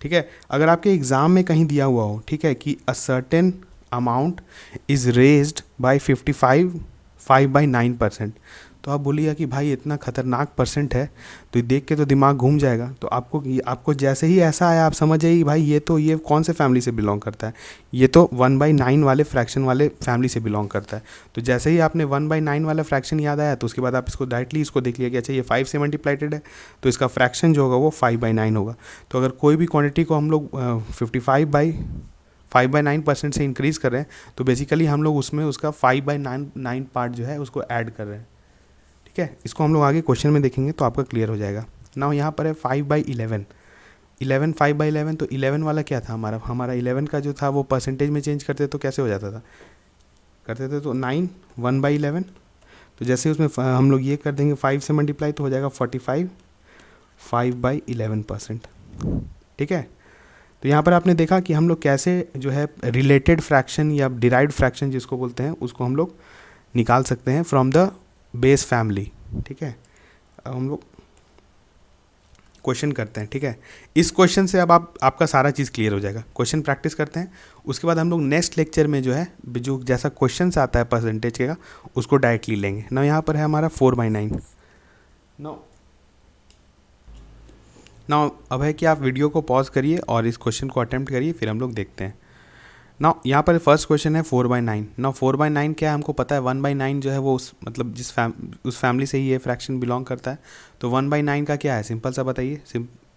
ठीक है। अगर आपके एग्ज़ाम में कहीं दिया हुआ हो, ठीक है, कि a certain amount is raised bye 55 5/9%, तो आप बोलिएगा कि भाई इतना खतरनाक परसेंट है, तो देख के तो दिमाग घूम जाएगा। तो आपको जैसे ही ऐसा आया आप समझ जाइए भाई ये कौन से फैमिली से बिलोंग करता है, ये तो 1/9 वाले फ्रैक्शन वाले फैमिली से बिलोंग करता है। तो जैसे ही आपने 1/9 वाला फ्रैक्शन याद आया तो उसके बाद आप इसको डायरेक्टली इसको देख लिया कि अच्छा ये 5 से मल्टीप्लाइटेड है, तो इसका फ्रैक्शन जो होगा वो 5/9 होगा। तो अगर कोई भी क्वान्टिटी को हम लोग 5/9% से इंक्रीज़ कर रहे हैं तो बेसिकली हम लोग उसमें उसका 5/9 पार्ट जो है उसको ऐड कर रहे हैं, ठीक है। इसको हम लोग आगे क्वेश्चन में देखेंगे तो आपका क्लियर हो जाएगा। नाउ यहाँ पर है 5/11। 11 5/11, तो 11 वाला क्या था हमारा 11 का जो था वो परसेंटेज में चेंज करते तो कैसे हो जाता था, करते थे तो 9 1/11। तो जैसे उसमें हम लोग ये कर देंगे 5 से मल्टीप्लाई तो हो जाएगा 45 5/11%। ठीक है, तो यहाँ पर आपने देखा कि हम लोग कैसे जो है रिलेटेड फ्रैक्शन या डिराइव्ड फ्रैक्शन जिसको बोलते हैं उसको हम लोग निकाल सकते हैं फ्रॉम द बेस फैमिली। ठीक है, अब हम लोग क्वेश्चन करते हैं। ठीक है, इस क्वेश्चन से अब आपका सारा चीज़ क्लियर हो जाएगा। क्वेश्चन प्रैक्टिस करते हैं, उसके बाद हम लोग नेक्स्ट लेक्चर में जो है जो जैसा क्वेश्चन आता है परसेंटेज का उसको डायरेक्टली लेंगे ना। यहाँ पर है हमारा 4/9। नाउ अब है कि आप वीडियो को पॉज करिए और इस क्वेश्चन को अटेम्प्ट करिए, फिर हम लोग देखते हैं। नाउ यहाँ पर फर्स्ट क्वेश्चन है 4/9। नाउ 4/9 क्या है हमको पता है, 1/9 जो है वो उस मतलब उस फैमिली से ही ये फ्रैक्शन बिलोंग करता है। तो 1/9 का क्या है, सिंपल सा बताइए।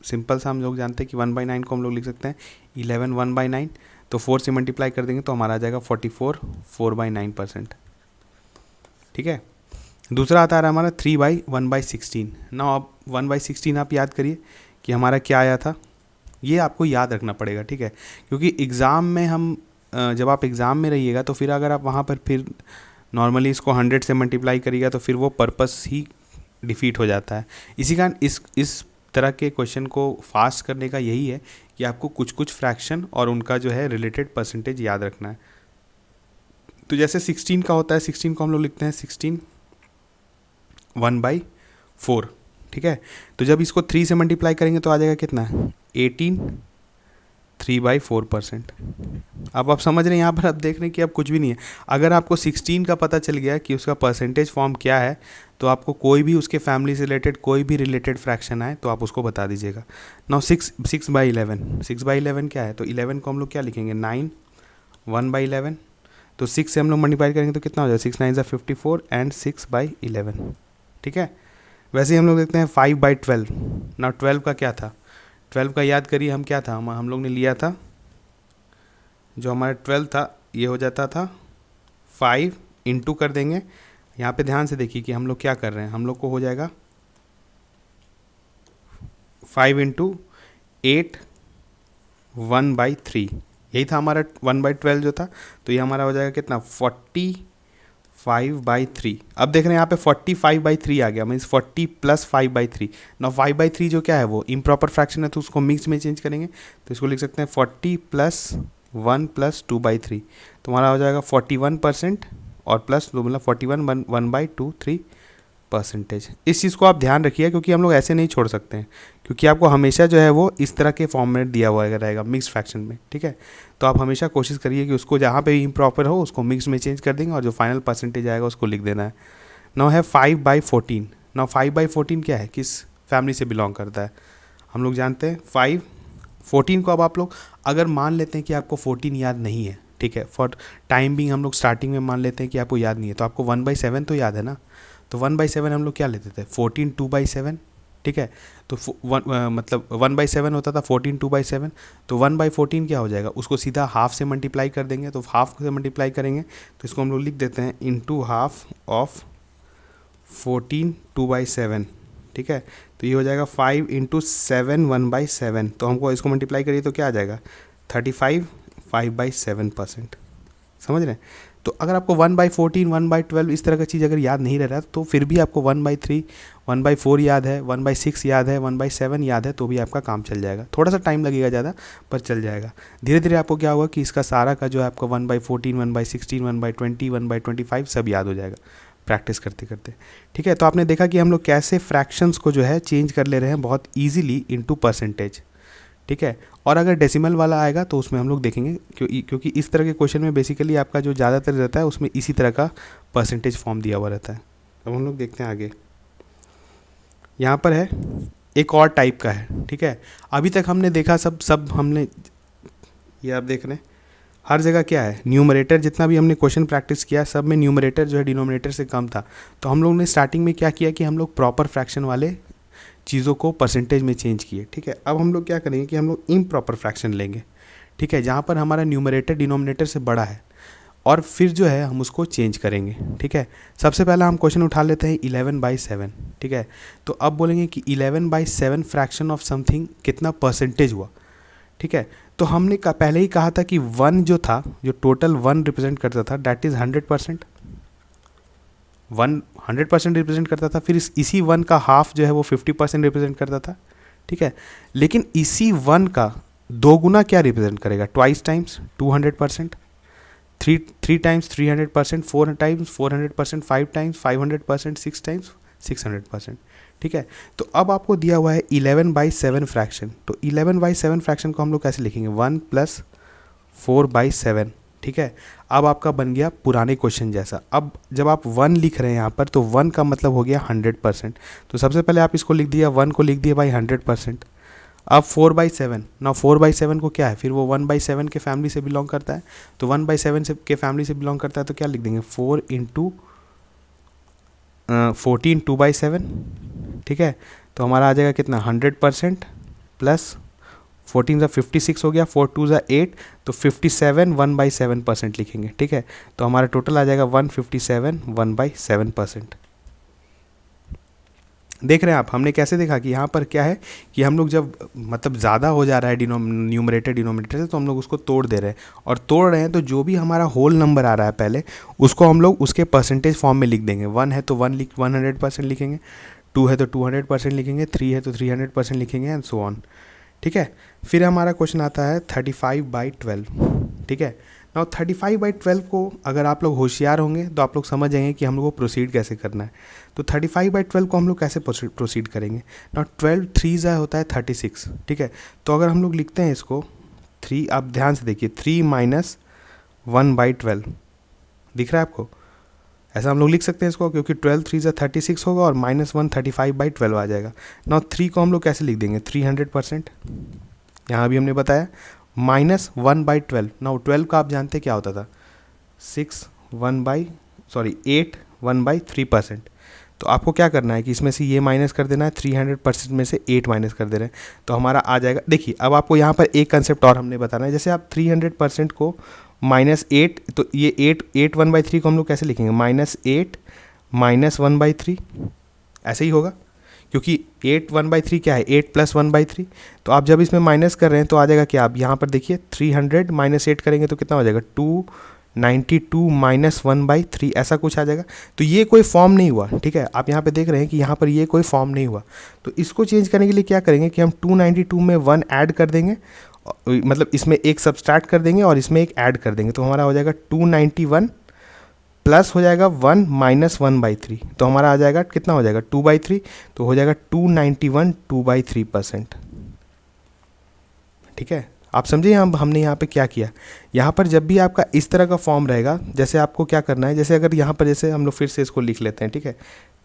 सिंपल सा हम लोग जानते हैं कि 1/9 को हम लोग लिख सकते हैं 11 1/9, तो 4 से मल्टीप्लाई कर देंगे तो हमारा आ जाएगा 44 4/9%। ठीक है, दूसरा आता है हमारा 3/1/16। नाउ अब 1/16 आप याद करिए कि हमारा क्या आया था, ये आपको याद रखना पड़ेगा। ठीक है, क्योंकि एग्ज़ाम में हम जब आप एग्ज़ाम में रहिएगा तो फिर अगर आप वहाँ पर फिर नॉर्मली इसको 100 से मल्टीप्लाई करिएगा तो फिर वो पर्पस ही डिफीट हो जाता है। इसी कारण इस तरह के क्वेश्चन को फास्ट करने का यही है कि आपको कुछ कुछ फ्रैक्शन और उनका जो है रिलेटेड परसेंटेज याद रखना है। तो जैसे 16 का होता है, 16 को हम लोग लिखते हैं 16 1/4। ठीक है, तो जब इसको 3 से मल्टीप्लाई करेंगे तो आ जाएगा कितना, 18 3/4%। अब आप समझ रहे हैं, यहाँ पर आप देख रहे हैं कि अब कुछ भी नहीं है। अगर आपको 16 का पता चल गया कि उसका परसेंटेज फॉर्म क्या है तो आपको कोई भी उसके फैमिली से रिलेटेड कोई भी रिलेटेड फ्रैक्शन आए तो आप उसको बता दीजिएगा। नाउ 6/11 क्या है, तो 11 को हम लोग क्या लिखेंगे 9 1/11। तो 6 से हम लोग मल्टीप्लाई करेंगे तो कितना हो जाएगा 6 9 54 एंड 6/11। ठीक है, वैसे ही हम लोग देखते हैं 5/12। ना 12 का क्या था, 12 का याद करिए हम क्या था, हम लोग ने लिया था जो हमारा 12 था ये हो जाता था 5 इंटू कर देंगे। यहाँ पे ध्यान से देखिए कि हम लोग क्या कर रहे हैं, हम लोग को हो जाएगा 5 इंटू 8 1/3। यही था हमारा 1/12 जो था, तो ये हमारा हो जाएगा कितना 45/3। अब देख रहे हैं यहाँ पे 45/3 आ गया, मीन्स 40 + 5/3। ना 5/3 जो क्या है वो इम्प्रॉपर फ्रैक्शन है तो उसको मिक्स में चेंज करेंगे तो इसको लिख सकते हैं 40 + 1 + 2/3। तो हमारा हो जाएगा 41% और प्लस 2 मतलब 41 1/23%। इस चीज़ को आप ध्यान रखिए क्योंकि हम लोग ऐसे नहीं छोड़ सकते हैं, क्योंकि आपको हमेशा जो है वो इस तरह के फॉर्मेट दिया हुआ रहेगा मिक्स फ्रैक्शन में। ठीक है, तो आप हमेशा कोशिश करिए कि उसको जहाँ पे इम्प्रॉपर हो उसको मिक्स में चेंज कर देंगे और जो फाइनल परसेंटेज आएगा उसको लिख देना है। नाउ है 5/14। नाउ 5/14 क्या है, किस फैमिली से बिलोंग करता है, हम लोग जानते हैं 5/14 को अब आप लोग अगर मान लेते हैं कि आपको 14 याद नहीं है, ठीक है, फॉर टाइम बिंग हम लोग स्टार्टिंग में मान लेते हैं कि आपको याद नहीं है, तो आपको 1/7 तो याद है ना। तो 1/7 हम लोग क्या लेते थे 14 2/7। ठीक है, तो मतलब 1/7 होता था 14 2/7। तो 1/14 क्या हो जाएगा, उसको सीधा हाफ से मल्टीप्लाई कर देंगे। तो हाफ से मल्टीप्लाई करेंगे तो इसको हम लोग लिख देते हैं इंटू हाफ ऑफ 14 2/7। ठीक है, तो ये हो जाएगा 5 × 7 1/7। तो हमको इसको मल्टीप्लाई करिए तो क्या आ जाएगा 35 5/7%। समझ रहे हैं, तो अगर आपको 1/14 1/12 इस तरह का चीज़ अगर याद नहीं रह रहा तो फिर भी आपको 1/3 1/4 याद है, 1/6 याद है, 1/7 याद है तो भी आपका काम चल जाएगा। थोड़ा सा टाइम लगेगा ज़्यादा पर चल जाएगा। धीरे धीरे आपको क्या होगा कि इसका सारा का जो है आपको 1/14 1/16 1/20 1/25 सब याद हो जाएगा प्रैक्टिस करते करते। ठीक है, तो आपने देखा कि हम लोग कैसे फ्रैक्शंस को जो है चेंज कर ले रहे हैं बहुत ईजिली इनटू परसेंटेज। ठीक है, और अगर डेसिमल वाला आएगा तो उसमें हम लोग देखेंगे क्योंकि इस तरह के क्वेश्चन में बेसिकली आपका जो ज़्यादातर रहता है उसमें इसी तरह का परसेंटेज फॉर्म दिया हुआ रहता है। अब हम लोग देखते हैं आगे, यहाँ पर है एक और टाइप का है। ठीक है, अभी तक हमने देखा सब हमने ये आप देख रहे हैं हर जगह क्या है न्यूमरेटर, जितना भी हमने क्वेश्चन प्रैक्टिस किया सब में न्यूमरेटर जो है डिनोमिनेटर से कम था। तो हम लोगों ने स्टार्टिंग में क्या किया कि हम लोग प्रॉपर फ्रैक्शन वाले चीज़ों को परसेंटेज में चेंज किए। ठीक है, अब हम लोग क्या करेंगे कि हम लोग इम्प्रॉपर फ्रैक्शन लेंगे। ठीक है, जहाँ पर हमारा न्यूमरेटर डिनोमिनेटर से बड़ा है और फिर जो है हम उसको चेंज करेंगे, ठीक है। सबसे पहला हम क्वेश्चन उठा लेते हैं 11/7, ठीक है। तो अब बोलेंगे कि 11/7 फ्रैक्शन ऑफ समथिंग कितना परसेंटेज हुआ, ठीक है। तो हमने पहले ही कहा था कि 1 जो था, जो टोटल 1 रिप्रेजेंट करता था, डैट इज़ 100%, 100% रिप्रेजेंट करता था। फिर इसी 1 का हाफ जो है वो 50% रिप्रेजेंट करता था, ठीक है। लेकिन इसी 1 का 2 गुना क्या रिप्रेजेंट करेगा, twice times 200%, 3 times 300%, 4 times 400%, 5 times 500%, 6 times 600%, ठीक है। तो अब आपको दिया हुआ है 11/7 फ्रैक्शन। तो 11/7 फ्रैक्शन को हम लोग कैसे लिखेंगे, 1 + 4/7, ठीक है। अब आपका बन गया पुराने क्वेश्चन जैसा। अब जब आप 1 लिख रहे हैं यहाँ पर, तो 1 का मतलब हो गया 100%। तो सबसे पहले आप इसको लिख दिया, 1 को लिख दिया बाई 100%। अब 4/7, ना 4/7 को क्या है, फिर वो 1/7 के फैमिली से बिलोंग करता है। तो 1/7 से के फैमिली से बिलोंग करता है, तो क्या लिख देंगे, 4 × 14 2/7, ठीक है। तो हमारा आ जाएगा कितना, 100% प्लस 14 ज़ा 56 हो गया, 4 2 ज़ा 8, तो 57 1/7% लिखेंगे, ठीक है। तो हमारा टोटल आ जाएगा 157 1/7%। देख रहे हैं आप, हमने कैसे देखा कि यहाँ पर क्या है कि हम लोग जब मतलब ज़्यादा हो जा रहा है न्यूमरेटर डिनोमिनेटर से, तो हम लोग उसको तोड़ दे रहे हैं, और तोड़ रहे हैं तो जो भी हमारा होल नंबर आ रहा है पहले, उसको हम लोग उसके परसेंटेज फॉर्म में लिख देंगे। 1 है तो 100% लिखेंगे, 2 है तो 200% लिखेंगे, 3 है तो 300% लिखेंगे, एंड सो ऑन, ठीक है। फिर हमारा क्वेश्चन आता है 35/12, ठीक है। नाउ 35/12 को अगर आप लोग होशियार होंगे तो आप लोग समझ जाएंगे कि हम लोग को प्रोसीड कैसे करना है। तो 35/12 को हम लोग कैसे प्रोसीड करेंगे। नाउ 12 3 ज़ा होता है 36, ठीक है। तो अगर हम लोग लिखते हैं इसको 3, आप ध्यान से देखिए, 3 - 1/12 दिख रहा है आपको, ऐसा हम लोग लिख सकते हैं इसको, क्योंकि 12 3 ज़ा 36 होगा और -1 35/12 आ जाएगा। नाउ 3 को हम लोग कैसे लिख देंगे, 300%, यहाँ भी हमने बताया, -1/12। नाउ 12 का आप जानते क्या होता था, 8 1/3%। तो आपको क्या करना है कि इसमें से ये माइनस कर देना है, 300% में से 8 माइनस कर दे रहे हैं, तो हमारा आ जाएगा। देखिए अब आपको यहाँ पर एक कंसेप्ट और हमने बताना है, जैसे आप 300% को -8, तो ये 8 1/3 को हम लोग कैसे लिखेंगे, -8 - 1/3, ऐसे ही होगा, क्योंकि 8 1/3 क्या है, 8 + 1/3। तो आप जब इसमें माइनस कर रहे हैं तो आ जाएगा क्या, आप यहाँ पर देखिए 300 - 8 करेंगे तो कितना हो जाएगा, 292 - 1/3, ऐसा कुछ आ जाएगा। तो ये कोई फॉर्म नहीं हुआ, ठीक है। आप यहाँ पे देख रहे हैं कि यहाँ पर ये कोई फॉर्म नहीं हुआ। तो इसको चेंज करने के लिए क्या करेंगे कि हम 292 में 1 ऐड कर देंगे, मतलब इसमें एक सब्सट्रैक्ट कर देंगे और इसमें एक ऐड कर देंगे, तो हमारा हो जाएगा 291 प्लस हो जाएगा 1 - 1/3, तो हमारा आ जाएगा कितना हो जाएगा, 2/3, तो हो जाएगा 291 2/3%, ठीक है। आप समझिए हमने यहाँ पे क्या किया। यहाँ पर जब भी आपका इस तरह का फॉर्म रहेगा, जैसे आपको क्या करना है, जैसे अगर यहाँ पर जैसे हम लोग फिर से इसको लिख लेते हैं, ठीक है।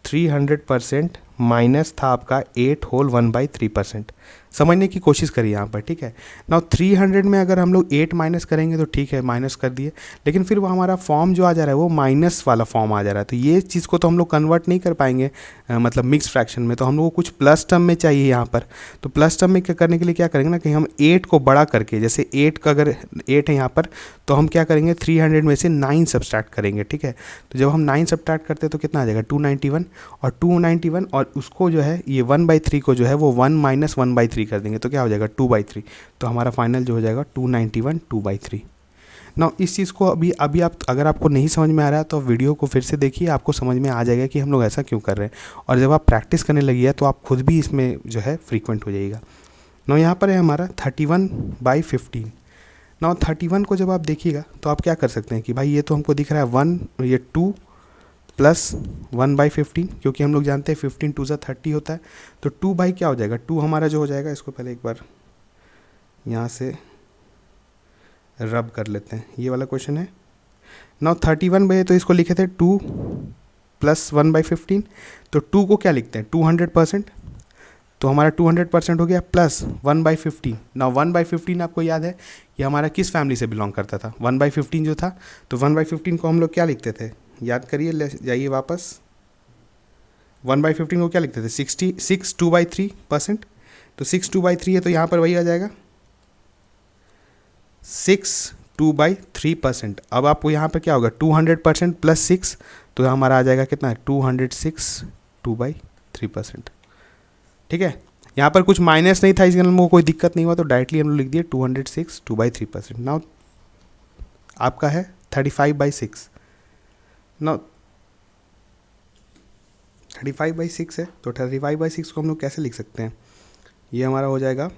300% माइनस था आपका 8 होल 1/3%, समझने की कोशिश करिए यहाँ पर, ठीक है। नाउ 300 में अगर हम लोग 8 माइनस करेंगे तो ठीक है, माइनस कर दिए, लेकिन फिर वो हमारा फॉर्म जो आ जा रहा है वो माइनस वाला फॉर्म आ जा रहा है। तो ये चीज़ को तो हम लोग कन्वर्ट नहीं कर पाएंगे मतलब मिक्स फ्रैक्शन में, तो हम लोग को कुछ प्लस टर्म में चाहिए यहाँ पर। तो प्लस टर्म में करने के लिए क्या करेंगे ना कि हम 8 को बड़ा करके, जैसे 8 का अगर 8 है यहाँ पर, तो हम क्या करेंगे 300 में से 9 सब्सट्रैक्ट करेंगे, ठीक है। तो जब हम 9 सब्सट्रैक्ट करते हैं तो कितना आ जाएगा, 291, और 291 और उसको जो है ये 1/3 को जो है वो 1 - 1/3 कर देंगे, तो क्या हो जाएगा 2/3। तो हमारा फाइनल जो हो जाएगा 291 2/3। ना इस चीज़ को अभी आप अगर आपको नहीं समझ में आ रहा है तो वीडियो को फिर से देखिए, आपको समझ में आ जाएगा कि हम लोग ऐसा क्यों कर रहे हैं, और जब आप प्रैक्टिस करने लगिए तो आप खुद भी इसमें जो है फ्रीक्वेंट हो जाइएगा। ना यहाँ पर है हमारा 31/15। ना 31 को जब आप देखिएगा तो आप क्या कर सकते हैं कि भाई ये तो हमको दिख रहा है 1, ये 2 प्लस 1/15, क्योंकि हम लोग जानते हैं 15 2 ज़ा 30 होता है, तो 2 बाई क्या हो जाएगा, 2 हमारा जो हो जाएगा, इसको पहले एक बार यहाँ से रब कर लेते हैं, ये वाला क्वेश्चन है। नाउ 31 बाई, तो इसको लिखे थे 2 प्लस 1/15, तो 2 को क्या लिखते हैं 200%, तो हमारा 200% हो गया, प्लस 1/15। नाउ 1/15 आपको याद है कि हमारा किस फैमिली से बिलोंग करता था, 1/15 जो था, तो 1/15 को हम लोग क्या लिखते थे, याद करिए, ले जाइए वापस, 1/15 को क्या लिखते थे 6 2/3%, तो 6 2/3 है, तो यहाँ पर वही आ जाएगा 6 2/3%। अब आपको यहाँ पे क्या होगा 200% प्लस 6, तो हमारा आ जाएगा कितना 206 2/3%। ठीक है, यहाँ पर कुछ माइनस नहीं था, इसके अंदर कोई दिक्कत नहीं हुआ, तो डायरेक्टली हम लोग लिख दिए 206 2/3%। नाउ आपका है 35/6। नाउ 35/6 है, तो 35/6 को हम लोग कैसे लिख सकते हैं, ये हमारा हो जाएगा,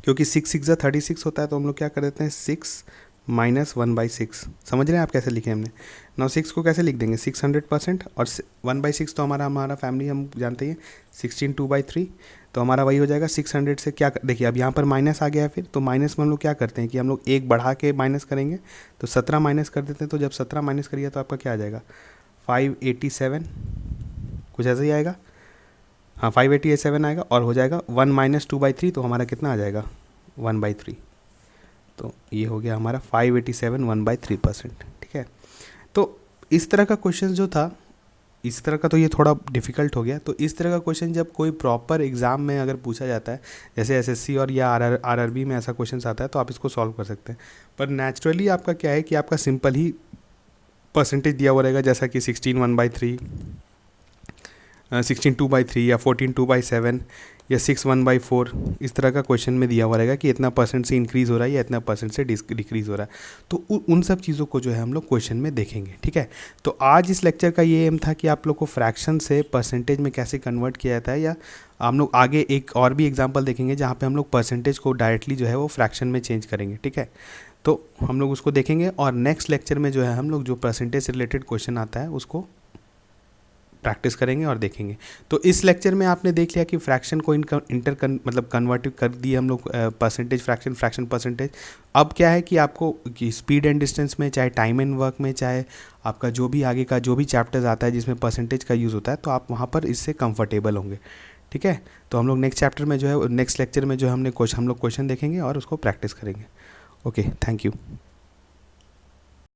क्योंकि 6 6 36 होता है, तो हम लोग क्या कर देते हैं 6 माइनस 1/6। समझ रहे हैं आप कैसे लिखे हमने। नाउ 6 को कैसे लिख देंगे 600%, और 1/6 तो हमारा फैमिली हम जानते हैं 16 2/3, तो हमारा वही हो जाएगा 600 से क्या देखिए अब यहाँ पर माइनस आ गया है, फिर तो माइनस में हम लोग क्या करते हैं कि हम लोग एक बढ़ा के माइनस करेंगे, तो 17 माइनस कर देते हैं, तो जब 17 माइनस करिए तो आपका क्या आ जाएगा 587, कुछ ऐसा ही आएगा, हाँ 587 आएगा, और हो जाएगा 1 माइनस 2/3, तो हमारा कितना आ जाएगा 1/3। तो ये हो गया हमारा 587 1/3%। ठीक है, तो इस तरह का क्वेश्चन जो था, इस तरह का तो ये थोड़ा डिफ़िकल्ट हो गया। तो इस तरह का क्वेश्चन जब कोई प्रॉपर एग्ज़ाम में अगर पूछा जाता है, जैसे एसएससी और या आरआरबी में ऐसा क्वेश्चन आता है, तो आप इसको सॉल्व कर सकते हैं। पर नेचुरली आपका क्या है कि आपका सिंपल ही परसेंटेज दिया हुआ रहेगा, जैसा कि 16 1/3, 16 2/3, या 14 2/7, या 6 1/4, इस तरह का क्वेश्चन में दिया हुआ रहेगा कि इतना परसेंट से इंक्रीज़ हो रहा है या इतना परसेंट से डिक्रीज़ हो रहा है। तो उन सब चीज़ों को जो है हम लोग क्वेश्चन में देखेंगे। ठीक है, तो आज इस लेक्चर का ये एम था कि आप लोग को फ्रैक्शन से परसेंटेज में कैसे कन्वर्ट किया जाता है, या हम लोग आगे एक और भी एग्जाम्पल देखेंगे जहाँ पर हम लोग परसेंटेज को डायरेक्टली जो है वो फ्रैक्शन में चेंज करेंगे। ठीक है, तो हम लोग उसको देखेंगे, और नेक्स्ट लेक्चर में जो है हम लोग जो परसेंटेज से रिलेटेड क्वेश्चन आता है उसको प्रैक्टिस करेंगे और देखेंगे। तो इस लेक्चर में आपने देख लिया कि फ्रैक्शन को मतलब कन्वर्ट कर दिए हम लोग परसेंटेज फ्रैक्शन परसेंटेज। अब क्या है कि आपको कि स्पीड एंड डिस्टेंस में, चाहे टाइम एंड वर्क में, चाहे आपका जो भी आगे का जो भी चैप्टर्स आता है जिसमें परसेंटेज का यूज़ होता है, तो आप वहाँ पर इससे कंफर्टेबल होंगे। ठीक है, तो हम लोग नेक्स्ट चैप्टर में जो है नेक्स्ट लेक्चर में जो हम लोग क्वेश्चन देखेंगे और उसको प्रैक्टिस करेंगे। Okay, thank you.